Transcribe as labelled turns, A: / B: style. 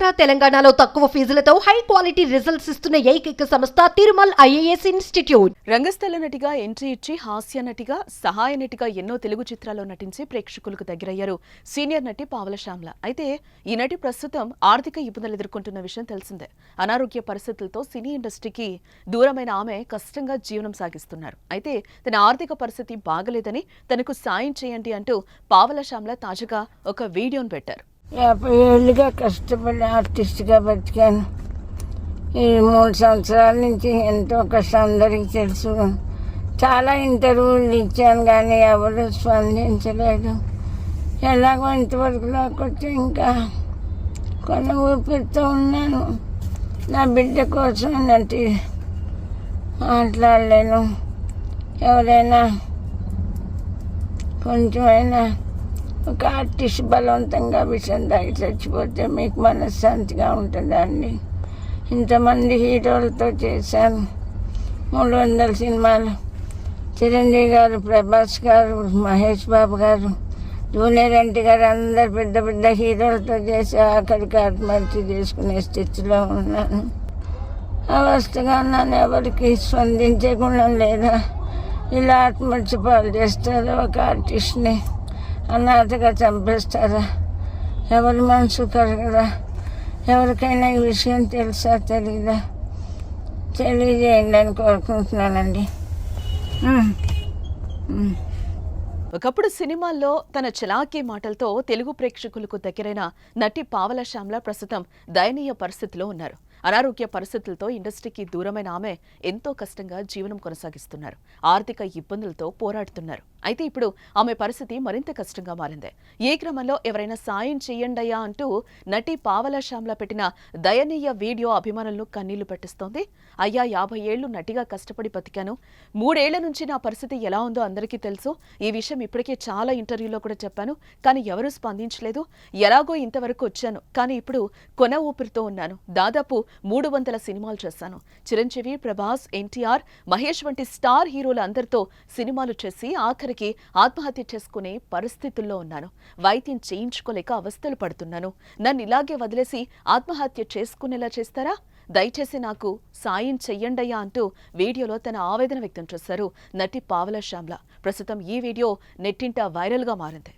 A: ఆంధ్ర తెలంగాణలో తక్కువ ఫీజులతో high quality results ఇస్తున్న ఏకైక సంస్థ తిరుమల్ ఐఏఎస్ ఇన్స్టిట్యూట్.
B: రంగస్థల నటిగా ఎంట్రీ ఇచ్చి హాస్య నటిగా, సహాయ నటిగా ఎన్నో తెలుగు చిత్రాల్లో నటించి ప్రేక్షకులకు దగ్గరయ్యారు సీనియర్ నటి పావల శ్యామ్ల. అయితే ఈ నటి ప్రస్తుతం ఆర్థిక ఇబ్బందులు ఎదుర్కొంటున్న విషయం తెలిసిందే. అనారోగ్య పరిస్థితులతో సినీ ఇండస్ట్రీకి దూరమైన ఆమె కష్టంగా జీవనం సాగిస్తున్నారు. అయితే తన ఆర్థిక పరిస్థితి బాగలేదని తనకు సాయం చేయండి అంటూ పావల శ్యామ్ల తాజాగా ఒక వీడియోను పెట్టారు.
C: 50 ఏళ్ళుగా కష్టపడి ఆర్టిస్ట్గా బతికాను. ఈ 3 సంవత్సరాల నుంచి ఎంతో కష్టం అందరికీ తెలుసు. చాలా ఇంటర్వ్యూలు ఇచ్చాను కానీ ఎవరు స్పందించలేదు. ఎలాగో ఇంతవరకు లాకొచ్చి ఇంకా కొన్ని ఊపిరితో ఉన్నాను. నా బిడ్డ కోసం నటి మాట్లాడలేను. ఎవరైనా కొంచెమైనా ఒక ఆర్టిస్ట్ బలవంతంగా విషయం తాగి చచ్చిపోతే మీకు మనశ్శాంతిగా ఉంటుందండి. ఇంతమంది హీరోలతో చేశాను, 300 సినిమాలు. చిరంజీవి గారు, ప్రభాస్ గారు, మహేష్ బాబు గారు, జూనియర్ ఎన్టీఆర్ అందరు పెద్ద పెద్ద హీరోలతో చేసి ఆఖరికి ఆత్మహత్య చేసుకునే స్థితిలో ఉన్నాను. అవస్థగా ఉన్నాను. ఎవరికి స్పందించే గుణం లేదా? ఇలా ఆత్మహత్య పాలు చేస్తారు ఒక ఆర్టిస్ట్ని, అనాథగా చంపేస్తారా? ఎవరి మనసు కలగదా? ఎవరికైనా ఈ విషయం తెలుసా తెలీదా? తెలియజేయండి అని కోరుకుంటున్నానండి.
B: ఒకప్పుడు సినిమాల్లో తన చలాకీ మాటలతో తెలుగు ప్రేక్షకులకు దగ్గరైన నటి పావల శ్యామ్ల ప్రస్తుతం దయనీయ పరిస్థితిలో ఉన్నారు. అనారోగ్య పరిస్థితులతో ఇండస్ట్రీకి దూరమైన ఆమె ఎంతో కష్టంగా జీవనం కొనసాగిస్తున్నారు. ఆర్థిక ఇబ్బందులతో పోరాడుతున్నారు. అయితే ఇప్పుడు ఆమె పరిస్థితి మరింత కష్టంగా మారింది. ఈ క్రమంలో ఎవరైనా సాయం చెయ్యండయ్యా అంటూ నటి పావల శ్యామ్ల పెట్టిన దయనీయ వీడియో అభిమానులను కన్నీళ్లు పెట్టిస్తోంది. అయ్యా, 50 ఏళ్లు నటిగా కష్టపడి బతికాను. 3 ఏళ్ల నుంచి నా పరిస్థితి ఎలా ఉందో అందరికీ తెలుసు. ఈ విషయం ఇప్పటికే చాలా ఇంటర్వ్యూలో కూడా చెప్పాను, కానీ ఎవరూ స్పందించలేదు. ఎలాగో ఇంతవరకు వచ్చాను, కానీ ఇప్పుడు కొన ఊపిరితో ఉన్నాను. దాదాపు 300 సినిమాలు చేశాను. చిరంజీవి, ప్రభాస్, ఎన్టీఆర్, మహేష్ వంటి స్టార్ హీరోలు అందరితో సినిమాలు చేసి ఆఖరికి ఆత్మహత్య చేసుకునే పరిస్థితుల్లో ఉన్నాను. వైద్యం చేయించుకోలేక అవస్థలు పడుతున్నాను. నన్ను ఇలాగే వదిలేసి ఆత్మహత్య చేసుకునేలా చేస్తారా? దయచేసి నాకు సాయం చెయ్యండయ్యా అంటూ వీడియోలో తన ఆవేదన వ్యక్తం చేశారు నటి పావల శ్యామ్ల. ప్రస్తుతం ఈ వీడియో నెట్టింట వైరల్గా మారింది.